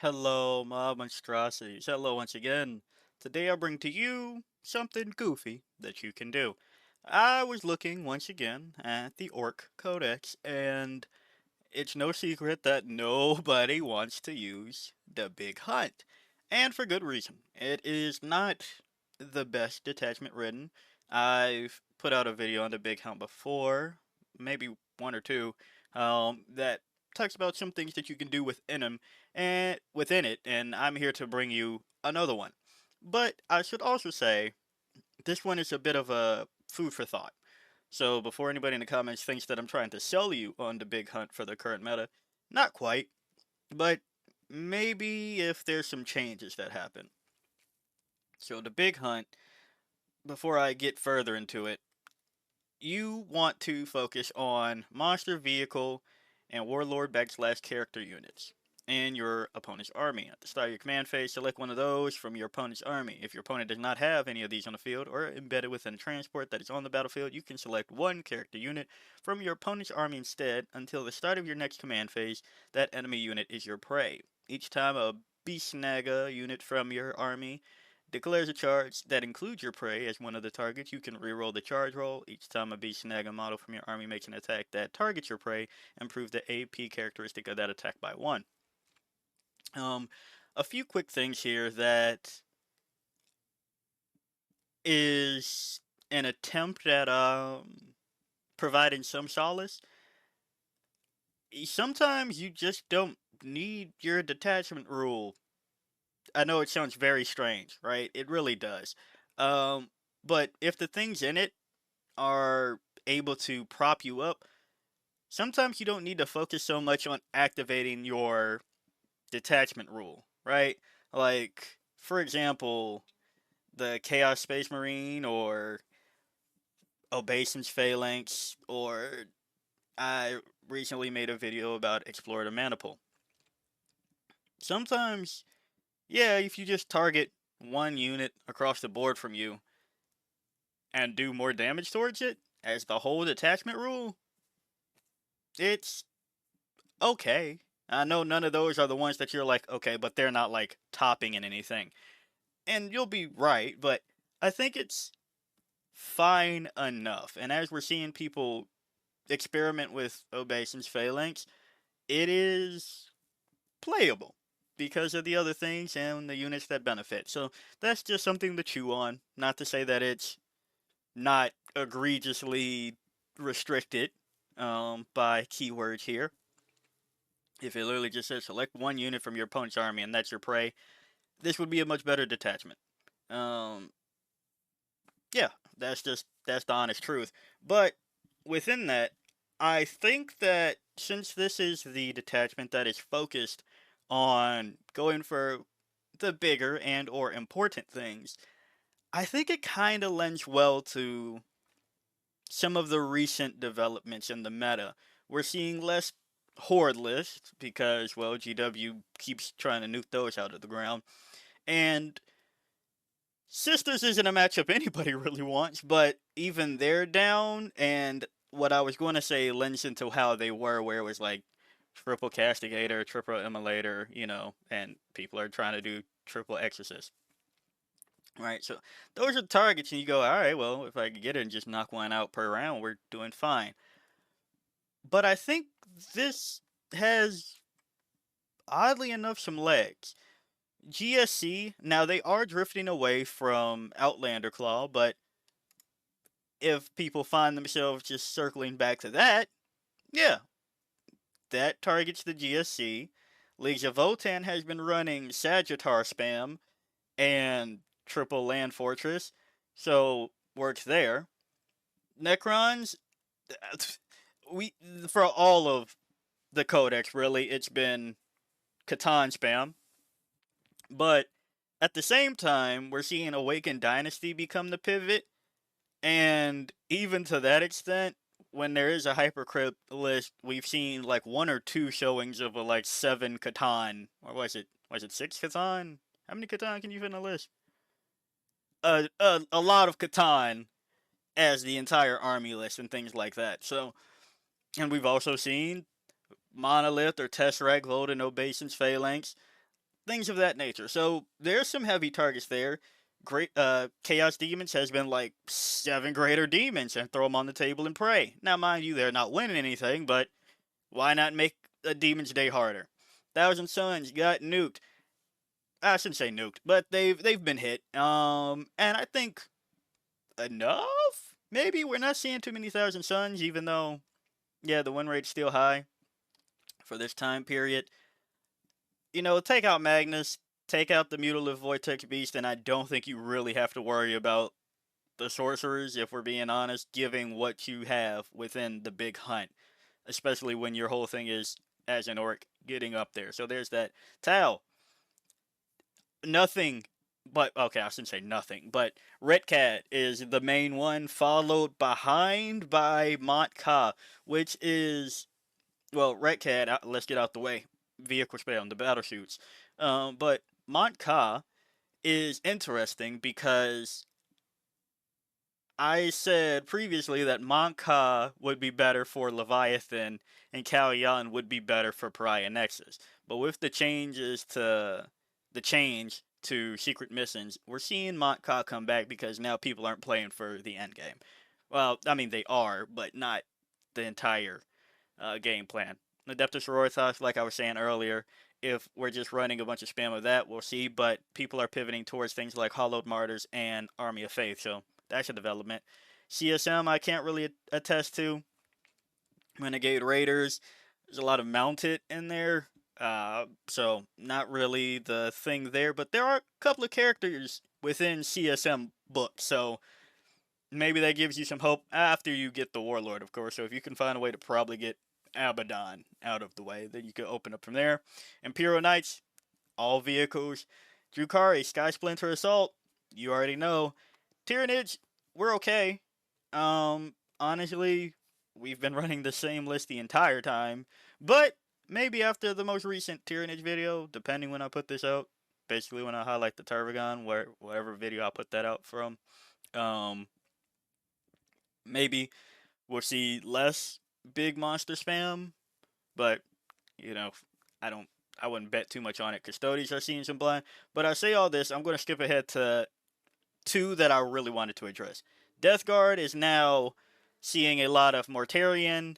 Hello, my monstrosities. Hello once again. Today I bring to you something goofy that you can do. I was looking once again at the Orc Codex, and it's no secret that nobody wants to use the Big Hunt. And for good reason. It is not the best detachment written. I've put out a video on the Big Hunt before, maybe one or two, that talks about some things that you can do within him and within it, and I'm here to bring you another one. But I should also say this one is a bit of a food for thought. So before anybody in the comments thinks that I'm trying to sell you on the Big Hunt for the current meta, not quite, but maybe if there's some changes that happen. So the Big Hunt, before I get further into it, you want to focus on monster vehicle and warlord backslash character units in your opponent's army. At the start of your command phase, select one of those from your opponent's army. If your opponent does not have any of these on the field or embedded within a transport that is on the battlefield, you can select one character unit from your opponent's army instead. Until the start of your next command phase, that enemy unit is your prey. Each time a Beast Snaga unit from your army declares a charge that includes your prey as one of the targets, you can reroll the charge roll. Each time a beast snag model from your army makes an attack that targets your prey, improve the AP characteristic of that attack by 1. Um, a few quick things here that is an attempt at providing some solace. Sometimes you just don't need your detachment rule. I know it sounds very strange, right? It really does. Um, but if the things in it are able to prop you up, sometimes you don't need to focus so much on activating your detachment rule, right? Like, for example, the Chaos Space Marine or Obeisance Phalanx, or I recently made a video about Explore the Maniple. Sometimes, yeah, if you just target one unit across the board from you and do more damage towards it, as the whole detachment rule, it's okay. I know none of those are the ones that you're like, okay, but they're not like topping in anything. And you'll be right, but I think it's fine enough. And as we're seeing people experiment with Obeisance Phalanx, it is playable because of the other things and the units that benefit. So that's just something to chew on. Not to say that it's not egregiously restricted by keywords here. If it literally just says select one unit from your opponent's army and that's your prey, this would be a much better detachment. Um, yeah, that's the honest truth. But within that, I think that since this is the detachment that is focused on going for the bigger and or important things, I think it kind of lends well to some of the recent developments in the meta. We're seeing less horde lists because, well, GW keeps trying to nuke those out of the ground. And Sisters isn't a matchup anybody really wants, but even they're down, and what I was going to say lends into how they were, where it was like triple Castigator, triple Immolator, and people are trying to do triple Exorcist. Right, so those are targets, and you go, alright, well, if I can get it and just knock one out per round, we're doing fine. But I think this has, oddly enough, some legs. GSC, now they are drifting away from Outlander Claw, but if people find themselves just circling back to that, yeah, that targets the GSC. Leagues of Votann has been running Sagittar spam and triple Land Fortress, so works there. Necrons, we for all of the Codex, really, it's been Catan spam. But at the same time, we're seeing Awakened Dynasty become the pivot, and even to that extent, when there is a hypercrypt list, we've seen like one or two showings of a like 7 Catan, or was it 6 Catan? How many Catan can you fit in a list? A lot of Catan as the entire army list and things like that. So, and we've also seen Monolith or Tesseract load in Obeisance Phalanx. things of that nature. So there's some heavy targets there. Great Chaos Demons has been like 7 greater demons and throw them on the table and pray. Now mind you, they're not winning anything, but why not make a Demon's Day harder? Thousand Suns got nuked. I shouldn't say nuked, but they've been hit. And I think enough. Maybe we're not seeing too many Thousand Suns, even though yeah, the win rate's still high for this time period. You know, take out Magnus, take out the Mutilative Vortex Beast, and I don't think you really have to worry about the sorcerers, if we're being honest, giving what you have within the big hunt, especially when your whole thing is, as an orc, getting up there. So there's that. Tal, nothing but, okay, I shouldn't say nothing, but Red Cat is the main one, followed behind by Mont Ka, which is, well, Red Cat, let's get out the way. Vehicle spam, the battle shoots. But Mont Ka is interesting because I said previously that Mont Ka would be better for Leviathan and Kalyan would be better for Pariah Nexus. But with the change to secret missions, we're seeing Mont Ka come back because now people aren't playing for the end game. Well, I mean they are, but not the entire game plan. Adeptus Sororitas, like I was saying earlier, if we're just running a bunch of spam of that, we'll see. But people are pivoting towards things like Hollowed Martyrs and Army of Faith, so that's a development. CSM, I can't really attest to. Renegade Raiders, there's a lot of mounted in there, so not really the thing there. But there are a couple of characters within CSM books, so maybe that gives you some hope after you get the Warlord, of course. So if you can find a way to probably get Abaddon out of the way, then you can open up from there. Imperial Knights, all vehicles. Drukari, Sky Splinter Assault, you already know. Tyrannage, we're okay. Honestly, we've been running the same list the entire time, but maybe after the most recent Tyrannage video, depending when I put this out, basically when I highlight the Turbagon, whatever video I put that out from, um, maybe we'll see less big monster spam, but you know, I don't, I wouldn't bet too much on it. Custodians are seeing some blind, but I say all this, I'm going to skip ahead to 2 that I really wanted to address. Death Guard is now seeing a lot of Mortarion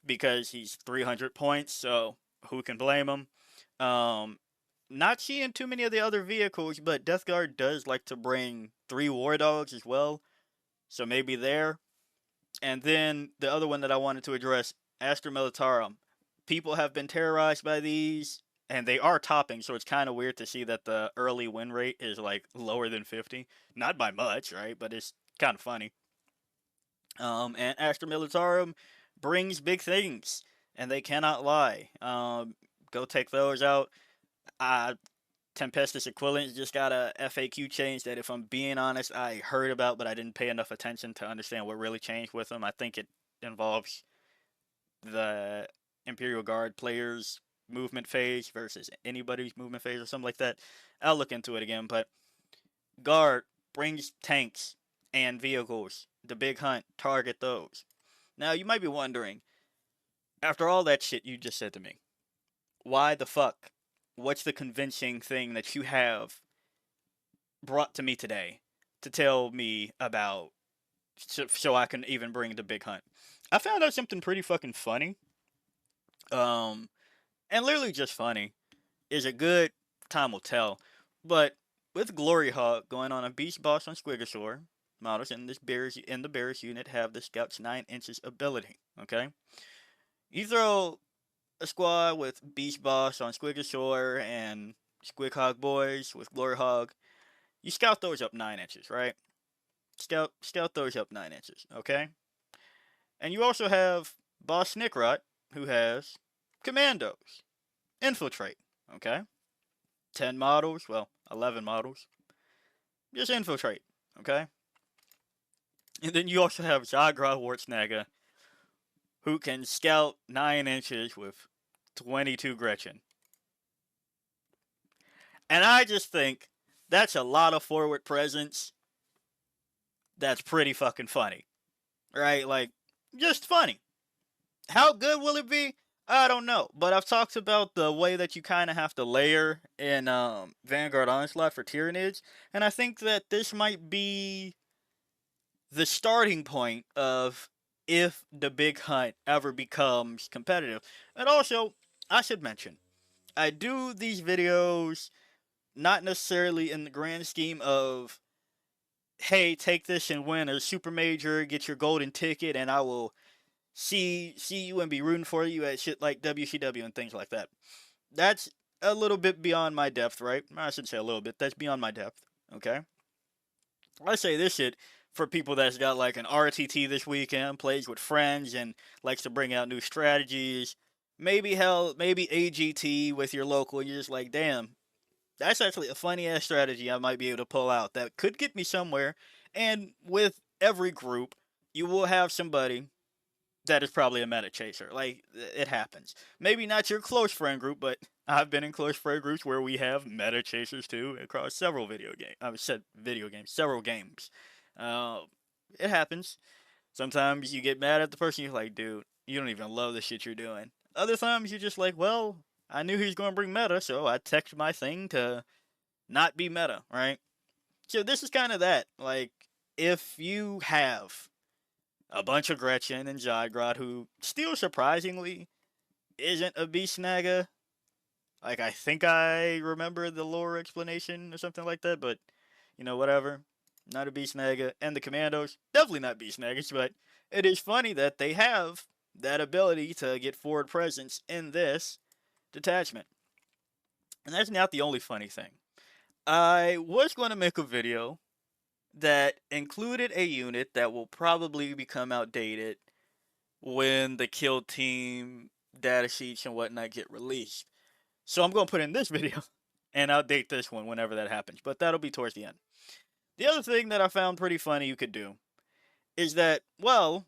because he's 300 points, so who can blame him? Not seeing too many of the other vehicles, but Death Guard does like to bring 3 War Dogs as well, so maybe there. And then the other one that I wanted to address, Astra Militarum. People have been terrorized by these, and they are topping, so it's kind of weird to see that the early win rate is like lower than 50. Not by much, right? But it's kind of funny. And Astra Militarum brings big things, and they cannot lie. Go take those out. Tempestus Equivalents just got a FAQ change that, if I'm being honest, I heard about, but I didn't pay enough attention to understand what really changed with them. I think it involves the Imperial Guard players' movement phase versus anybody's movement phase or something like that. I'll look into it again, but Guard brings tanks and vehicles. The big hunt, target those. Now, you might be wondering, after all that shit you just said to me, why the fuck? What's the convincing thing that you have brought to me today to tell me about so I can even bring the big hunt? I found out something pretty fucking funny. And literally just funny. Is it good? Time will tell. But with Glory Hawk going on a beast boss on Squigosaur, models in the Bears unit have the Scout's 9 inches ability. Okay? You throw a squad with Beast Boss on Squigosaur and Squig Hog Boys with Glory Hog. You scout those up 9 inches, right? Scout those up 9 inches, okay? And you also have Boss Snickrot, who has Commandos. Infiltrate, okay? 10 models, well, 11 models. Just infiltrate, okay? And then you also have Zagra Wartsnaga, who can scout 9 inches with 22 Gretchen. And I just think that's a lot of forward presence. That's pretty fucking funny. Right? Like, just funny. How good will it be? I don't know, but I've talked about the way that you kind of have to layer in Vanguard Onslaught for Tyranids, and I think that this might be the starting point of if the big hunt ever becomes competitive. And also, I should mention, I do these videos not necessarily in the grand scheme of, hey, take this and win a super major, get your golden ticket, and I will see you and be rooting for you at shit like WCW and things like that. That's a little bit beyond my depth, right? I should say a little bit. That's beyond my depth. Okay. I say this shit for people that's got like an RTT this weekend, plays with friends, and likes to bring out new strategies. Maybe hell, maybe AGT with your local. And you're just like, damn, that's actually a funny ass strategy I might be able to pull out that could get me somewhere. And with every group, you will have somebody that is probably a meta chaser. Like, it happens. Maybe not your close friend group, but I've been in close friend groups where we have meta chasers too across several video games. I said video games, several games. Uh, it happens. Sometimes you get mad at the person. You're like, dude, you don't even love the shit you're doing. Other times you're just like, well, I knew he was going to bring meta, so I text my thing to not be meta, right? So this is kind of that. Like, if you have a bunch of Gretchen and Zygrod who still surprisingly isn't a beast snagger. Like, I think I remember the lore explanation or something like that, but whatever. Not a beast snagger. And the commandos, definitely not beast snaggers, but it is funny that they have that ability to get forward presence in this detachment. And that's not the only funny thing. I was going to make a video that included a unit that will probably become outdated when the kill team data sheets and whatnot get released. So I'm going to put in this video and update this one whenever that happens, but that'll be towards the end. The other thing that I found pretty funny you could do is that, well,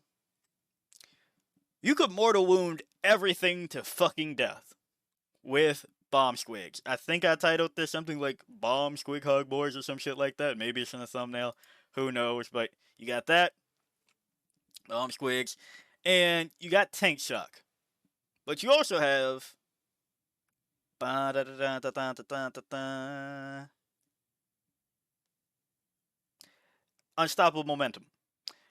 you could mortal wound everything to fucking death with bomb squigs. I think I titled this something like Bomb Squig Hug Boys or some shit like that. Maybe it's in the thumbnail. Who knows? But you got that. Bomb squigs. And you got tank shock. But you also have unstoppable momentum.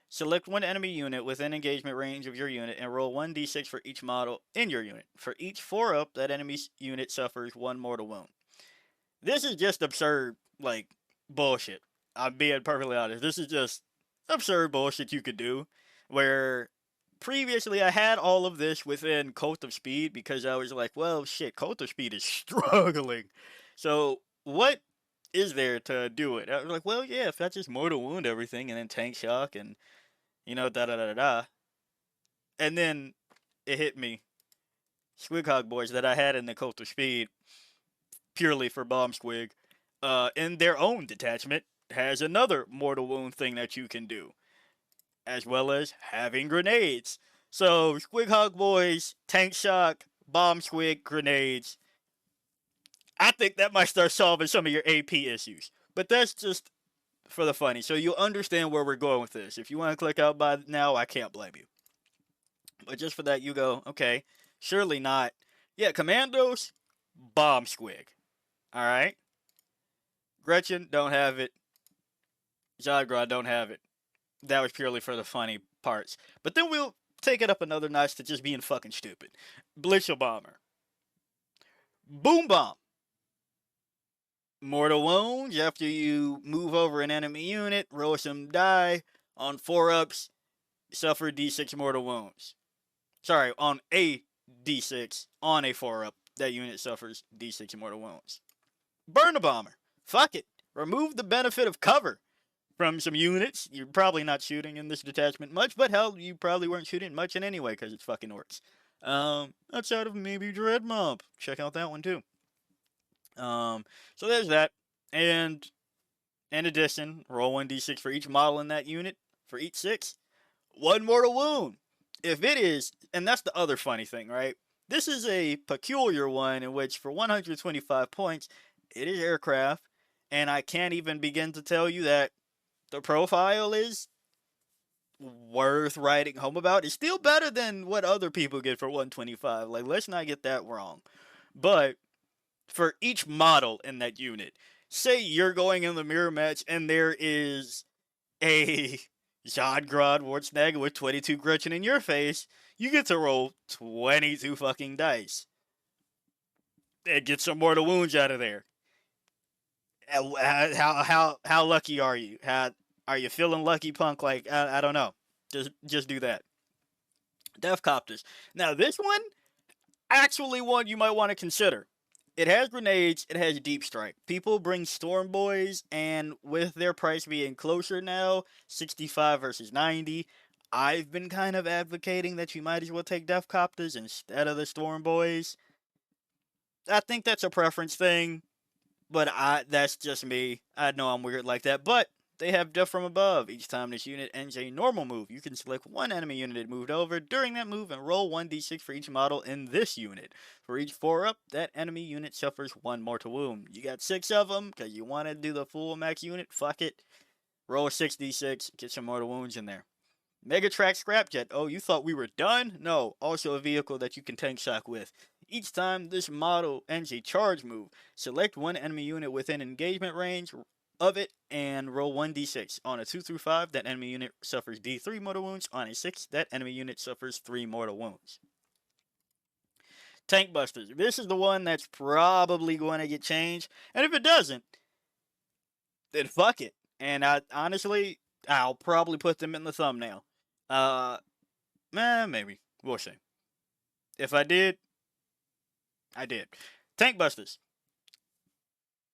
Select one enemy unit within engagement range of your unit and roll 1d6 for each model in your unit. For each 4-up, that enemy's unit suffers 1 mortal wound. This is just absurd, like, bullshit. I'm being perfectly honest. This is just absurd bullshit you could do. Where previously I had all of this within Cult of Speed because I was like, well, shit, Cult of Speed is struggling. So, what is there to do it? I was like, well, yeah, if I just mortal wound everything and then tank shock and, da da da da da. And then it hit me. SQUIG boys that I had in the Cult of Speed, purely for Bomb Squig, in their own detachment, has another mortal wound thing that you can do, as well as having grenades. So, SQUIG boys, tank shock, bomb squig, grenades. I think that might start solving some of your AP issues. But that's just for the funny. So you'll understand where we're going with this. If you want to click out by now, I can't blame you. But just for that, you go, okay, surely not. Yeah, Commandos, bomb squig. Alright? Gretchen, don't have it. Zygrod, don't have it. That was purely for the funny parts. But then we'll take it up another notch to just being fucking stupid. Blitzel Bomber. Boom Bomb. Mortal wounds after you move over an enemy unit, roll some die. On 4-ups, suffer d6 mortal wounds. Sorry, on a d6, on a 4-up, that unit suffers d6 mortal wounds. Burn a Bomber. Fuck it. Remove the benefit of cover from some units. You're probably not shooting in this detachment much, but hell, you probably weren't shooting much in anyway because it's fucking Orks. Outside of maybe Dread Mob. Check out that one too. So there's that. And in addition, roll 1d6 for each model in that unit. For each 6, 1 mortal wound. If it is, and that's the other funny thing, right? This is a peculiar one in which for 125 points, it is aircraft. And I can't even begin to tell you that the profile is worth writing home about. It's still better than what other people get for 125. Like, let's not get that wrong. But for each model in that unit, say you're going in the mirror match and there is a Zodgrod Schwarzenegger with 22 Gretchen in your face, you get to roll 22 fucking dice and get some mortal wounds out of there. How lucky are you? How are you feeling lucky, punk? Like, I don't know. Just do that. Death Copters. Now this one, actually one you might want to consider. It has grenades, it has deep strike. People bring Storm Boys, and with their price being closer now, 65 versus 90, I've been kind of advocating that you might as well take Death Copters instead of the Storm Boys. I think that's a preference thing, but that's just me. I know I'm weird like that, but they have Death from Above. Each time this unit ends a normal move, you can select one enemy unit it moved over during that move and roll 1d6 for each model in this unit. For each 4-up, that enemy unit suffers 1 mortal wound. You got 6 of them, because you want to do the full max unit, fuck it. Roll 6d6, get some mortal wounds in there. Megatrack Scrapjet. Oh, you thought we were done? No, also a vehicle that you can tank shock with. Each time this model ends a charge move, select one enemy unit within engagement range of it and roll 1d6. On a 2 through 5, that enemy unit suffers d3 mortal wounds. On a 6, that enemy unit suffers 3 mortal wounds. Tank Busters. This is the one that's probably going to get changed. And if it doesn't, then fuck it. And honestly, I'll probably put them in the thumbnail. Maybe. We'll see. If I did, I did. Tank Busters.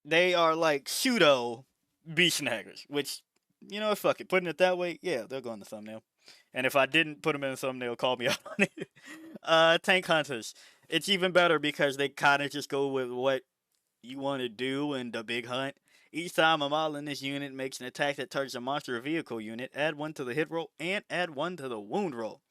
They are like pseudo beast snaggers, which, you know, fuck it. Putting it that way, yeah, they'll go in the thumbnail. And if I didn't put them in the thumbnail, call me out on it. Tank Hunters. It's even better because they kind of just go with what you want to do in the big hunt. Each time a model in this unit makes an attack that targets a monster or vehicle unit, add 1 to the hit roll and add 1 to the wound roll.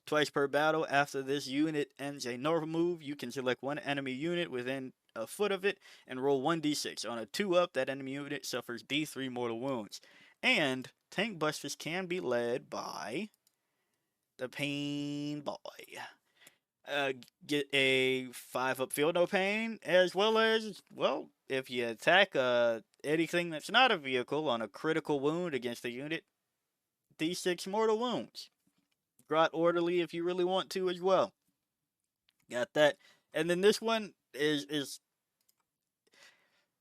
Twice per battle, after this unit ends a normal move, you can select one enemy unit within a foot of it and roll 1d6. On a 2-up, that enemy unit suffers d3 mortal wounds. And Tank Busters can be led by the Pain Boy. Get a 5-up field no pain, as well as, well, if you attack anything that's not a vehicle on a critical wound against the unit, d6 mortal wounds. Grot Orderly if you really want to as well. Got that. And then this one is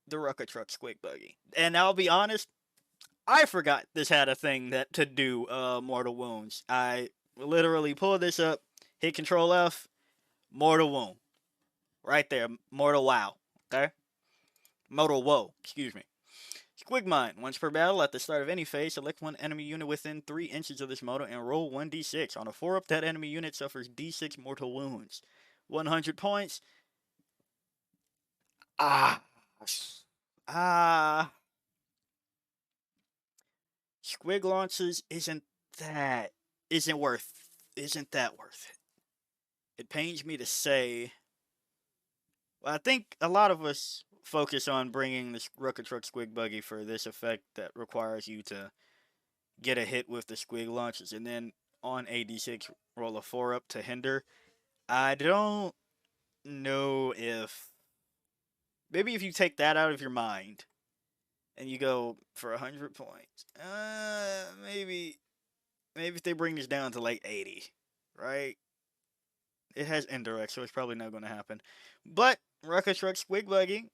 the Rucker Truck SQUIG Buggy. And I'll be honest, I forgot this had a thing that to do mortal wounds. I literally pulled this up, hit Control F, mortal wound. Right there, mortal wow. Okay? Mortal woe, excuse me. SQUIG Mine. Once per battle, at the start of any phase, select one enemy unit within 3 inches of this model and roll 1d6. On a 4-up, that enemy unit suffers d6 mortal wounds. 100 points. SQUIG launches isn't that worth it. It pains me to say. Well, I think a lot of us focus on bringing this Rucker Truck SQUIG Buggy for this effect that requires you to get a hit with the SQUIG launches, and then on a d6 roll a 4-up to hinder. I don't know if maybe if you take that out of your mind and you go for 100 points, maybe if they bring this down to like 80, right? It has indirect, so it's probably not going to happen. But Rucker Truck SQUIG Buggy,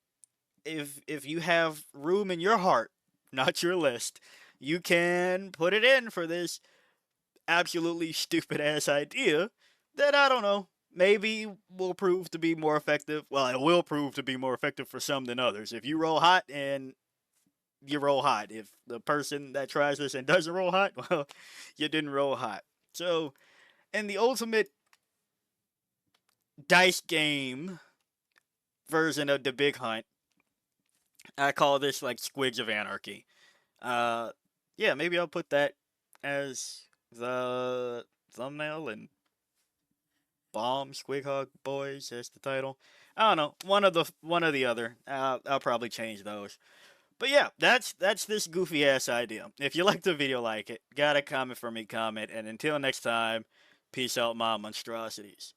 if you have room in your heart, not your list, you can put it in for this absolutely stupid ass idea that, I don't know, maybe will prove to be more effective. Well, it will prove to be more effective for some than others. If you roll hot, and you roll hot. If the person that tries this and doesn't roll hot, well, you didn't roll hot. So, in the ultimate dice game version of the Big Hunt, I call this like Squigs of Anarchy. Yeah, maybe I'll put that as the thumbnail, and Bomb SQUIG Hog Boys as the title. I don't know, one or the other. I'll probably change those. But yeah, that's this goofy ass idea. If you like the video, like it. Got a comment for me, comment. And until next time, peace out, my monstrosities.